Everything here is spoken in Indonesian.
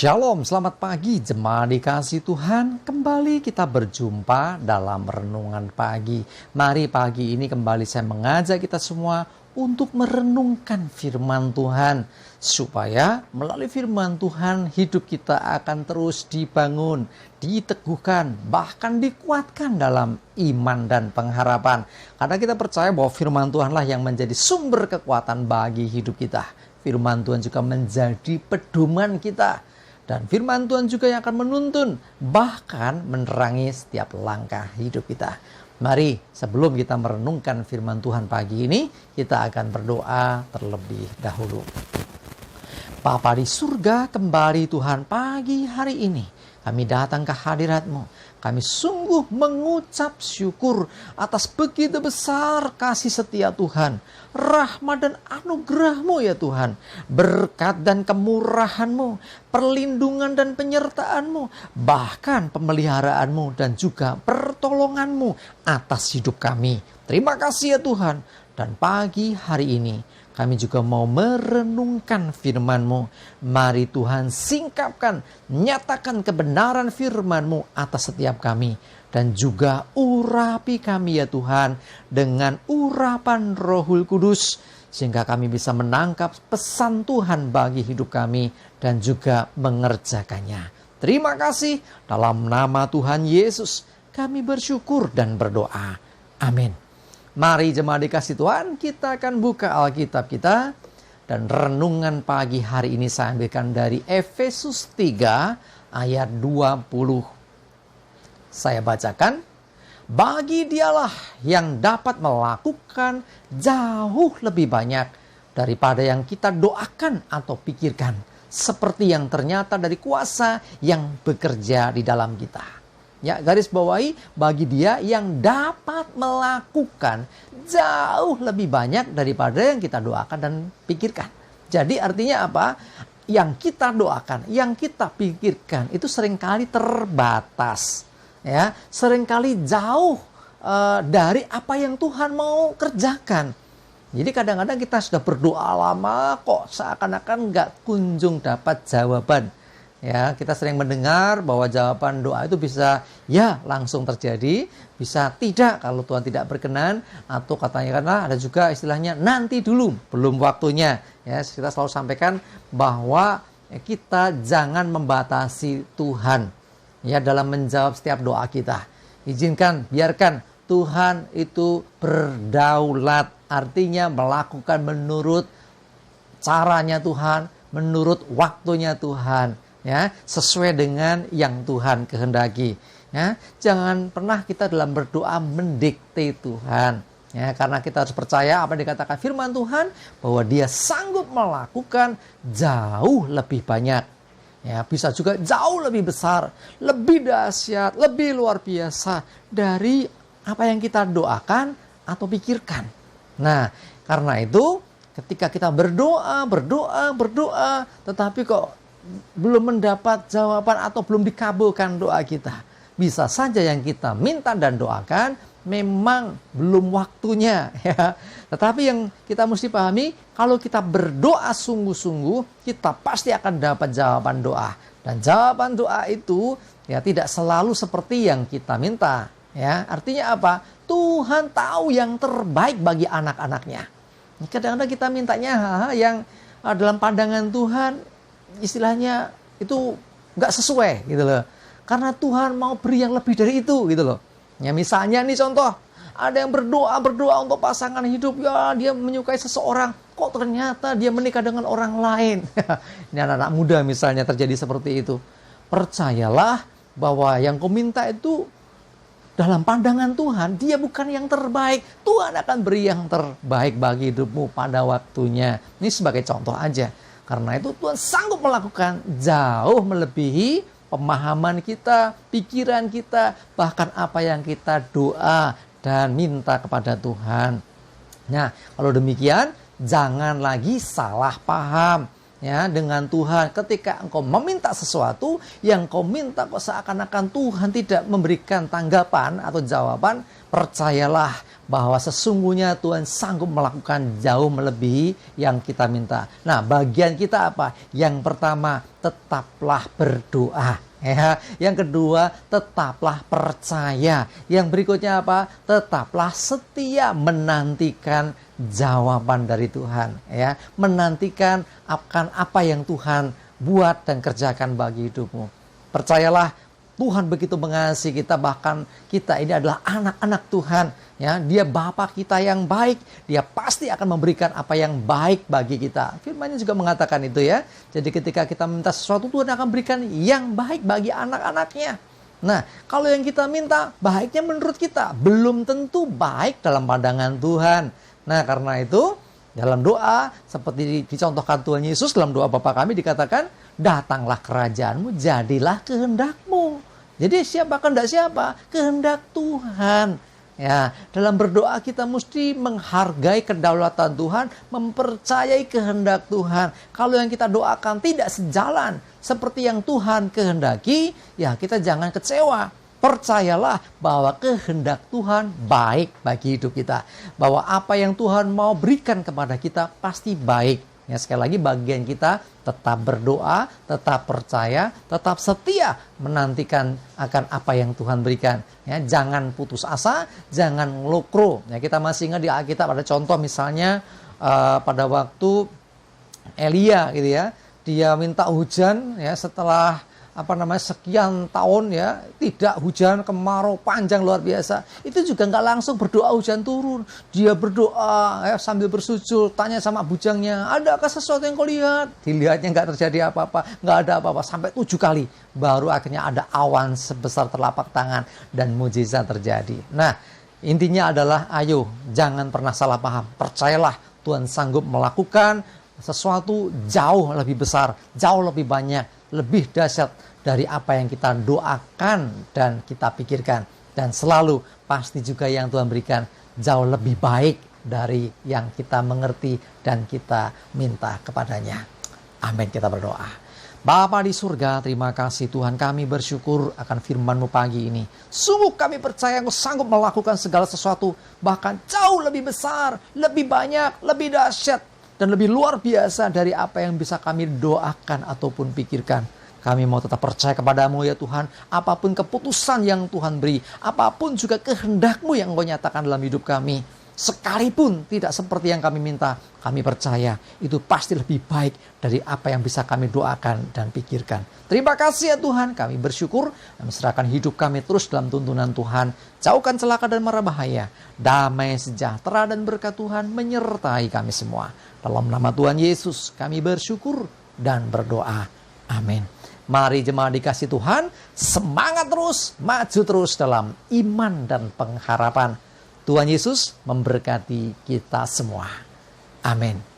Shalom, selamat pagi jemaat dikasih Tuhan. Kembali kita berjumpa dalam renungan pagi. Mari pagi ini kembali saya mengajak kita semua untuk merenungkan firman Tuhan. Supaya melalui firman Tuhan hidup kita akan terus dibangun, diteguhkan, bahkan dikuatkan dalam iman dan pengharapan. Karena kita percaya bahwa firman Tuhanlah yang menjadi sumber kekuatan bagi hidup kita. Firman Tuhan juga menjadi pedoman kita. Dan firman Tuhan juga yang akan menuntun, bahkan menerangi setiap langkah hidup kita. Mari sebelum kita merenungkan firman Tuhan pagi ini, kita akan berdoa terlebih dahulu. Bapa di surga, kembali Tuhan pagi hari ini kami datang ke hadirat-Mu. Kami sungguh mengucap syukur atas begitu besar kasih setia Tuhan. Rahmat dan anugerah-Mu ya Tuhan. Berkat dan kemurahan-Mu. Perlindungan dan penyertaan-Mu. Bahkan pemeliharaan-Mu dan juga pertolongan-Mu atas hidup kami. Terima kasih ya Tuhan. Dan pagi hari ini kami juga mau merenungkan firman-Mu. Mari Tuhan singkapkan, nyatakan kebenaran firman-Mu atas setiap kami. Dan juga urapi kami ya Tuhan dengan urapan Rohul Kudus. Sehingga kami bisa menangkap pesan Tuhan bagi hidup kami dan juga mengerjakannya. Terima kasih dalam nama Tuhan Yesus kami bersyukur dan berdoa. Amin. Mari jemaat dikasih Tuhan, kita akan buka Alkitab kita. Dan renungan pagi hari ini saya ambilkan dari Efesus 3 ayat 20. Saya bacakan. Bagi dialah yang dapat melakukan jauh lebih banyak daripada yang kita doakan atau pikirkan. Seperti yang ternyata dari kuasa yang bekerja di dalam kita. Ya, garis bawahi, bagi dia yang dapat melakukan jauh lebih banyak daripada yang kita doakan dan pikirkan. Jadi artinya apa? Yang kita doakan, yang kita pikirkan itu seringkali terbatas. Ya, seringkali jauh dari apa yang Tuhan mau kerjakan. Jadi kadang-kadang kita sudah berdoa lama kok seakan-akan nggak kunjung dapat jawaban. Ya, kita sering mendengar bahwa jawaban doa itu bisa ya langsung terjadi, bisa tidak kalau Tuhan tidak berkenan, atau katanya karena ada juga istilahnya nanti dulu, belum waktunya. Ya, kita selalu sampaikan bahwa kita jangan membatasi Tuhan ya dalam menjawab setiap doa kita. Izinkan, biarkan Tuhan itu berdaulat, artinya melakukan menurut caranya Tuhan, menurut waktunya Tuhan. Ya, sesuai dengan yang Tuhan kehendaki. Ya, jangan pernah kita dalam berdoa mendikte Tuhan. Ya, karena kita harus percaya apa yang dikatakan firman Tuhan bahwa Dia sanggup melakukan jauh lebih banyak. Ya, bisa juga jauh lebih besar, lebih dahsyat, lebih luar biasa dari apa yang kita doakan atau pikirkan. Nah, karena itu ketika kita berdoa, tetapi kok belum mendapat jawaban atau belum dikabulkan doa kita. Bisa saja yang kita minta dan doakan memang belum waktunya. Ya. Tetapi yang kita mesti pahami, kalau kita berdoa sungguh-sungguh, kita pasti akan dapat jawaban doa. Dan jawaban doa itu ya tidak selalu seperti yang kita minta. Ya. Artinya apa? Tuhan tahu yang terbaik bagi anak-anaknya. Kadang-kadang kita mintanya hal-hal yang dalam pandangan Tuhan istilahnya itu nggak sesuai gitu loh. Karena Tuhan mau beri yang lebih dari itu gitu loh. Ya misalnya nih contoh, ada yang berdoa untuk pasangan hidup, ya dia menyukai seseorang, kok ternyata dia menikah dengan orang lain. Ini anak-anak muda misalnya terjadi seperti itu. Percayalah bahwa yang kau minta itu dalam pandangan Tuhan, dia bukan yang terbaik. Tuhan akan beri yang terbaik bagi hidupmu pada waktunya. Ini sebagai contoh aja. Karena itu Tuhan sanggup melakukan jauh melebihi pemahaman kita, pikiran kita, bahkan apa yang kita doa dan minta kepada Tuhan. Nah, kalau demikian, jangan lagi salah paham ya dengan Tuhan. Ketika engkau meminta sesuatu, yang kau minta kok seakan-akan Tuhan tidak memberikan tanggapan atau jawaban, percayalah bahwa sesungguhnya Tuhan sanggup melakukan jauh melebihi yang kita minta. Nah, bagian kita apa? Yang pertama, tetaplah berdoa. Ya, yang kedua, tetaplah percaya. Yang berikutnya apa? Tetaplah setia menantikan jawaban dari Tuhan. Ya, menantikan akan apa yang Tuhan buat dan kerjakan bagi hidupmu. Percayalah, Tuhan begitu mengasihi kita, bahkan kita ini adalah anak-anak Tuhan. Ya, Dia Bapa kita yang baik. Dia pasti akan memberikan apa yang baik bagi kita. Firman-Nya juga mengatakan itu ya. Jadi ketika kita minta sesuatu, Tuhan akan berikan yang baik bagi anak-anaknya. Nah, kalau yang kita minta baiknya menurut kita, belum tentu baik dalam pandangan Tuhan. Nah, karena itu dalam doa seperti dicontohkan Tuhan Yesus dalam doa Bapa kami dikatakan, datanglah kerajaanmu, jadilah kehendak-Mu. Jadi siapa kehendak siapa? Kehendak Tuhan. Ya, dalam berdoa kita mesti menghargai kedaulatan Tuhan, mempercayai kehendak Tuhan. Kalau yang kita doakan tidak sejalan seperti yang Tuhan kehendaki, ya kita jangan kecewa. Percayalah bahwa kehendak Tuhan baik bagi hidup kita. Bahwa apa yang Tuhan mau berikan kepada kita pasti baik. Ya, sekali lagi bagian kita tetap berdoa, tetap percaya, tetap setia menantikan akan apa yang Tuhan berikan. Ya, jangan putus asa, jangan ngelokro. Ya, kita masih ingat di Alkitab ada contoh misalnya pada waktu Elia gitu ya, dia minta hujan ya setelah sekian tahun ya tidak hujan, kemarau panjang luar biasa. Itu juga nggak langsung berdoa hujan turun. Dia berdoa ya, sambil bersujud, tanya sama bujangnya, adakah sesuatu yang kau lihat? Dilihatnya nggak terjadi apa-apa, nggak ada apa-apa sampai 7 kali. Baru akhirnya ada awan sebesar telapak tangan dan mujizat terjadi. Nah, intinya adalah ayo jangan pernah salah paham. Percayalah Tuhan sanggup melakukan sesuatu jauh lebih besar, jauh lebih banyak, lebih dahsyat dari apa yang kita doakan dan kita pikirkan. Dan selalu pasti juga yang Tuhan berikan jauh lebih baik dari yang kita mengerti dan kita minta kepadanya. Amin, kita berdoa. Bapa di surga, terima kasih Tuhan, kami bersyukur akan firman-Mu pagi ini. Sungguh kami percaya Engkau sanggup melakukan segala sesuatu, bahkan jauh lebih besar, lebih banyak, lebih dahsyat, dan lebih luar biasa dari apa yang bisa kami doakan ataupun pikirkan. Kami mau tetap percaya kepadamu ya Tuhan. Apapun keputusan yang Tuhan beri, apapun juga kehendak-Mu yang Engkau nyatakan dalam hidup kami, sekalipun tidak seperti yang kami minta, kami percaya itu pasti lebih baik dari apa yang bisa kami doakan dan pikirkan. Terima kasih ya Tuhan, kami bersyukur dan menyerahkan hidup kami terus dalam tuntunan Tuhan. Jauhkan celaka dan mara bahaya. Damai sejahtera dan berkat Tuhan menyertai kami semua. Dalam nama Tuhan Yesus kami bersyukur dan berdoa. Amin. Mari jemaat dikasih Tuhan, semangat terus, maju terus dalam iman dan pengharapan. Tuhan Yesus memberkati kita semua. Amin.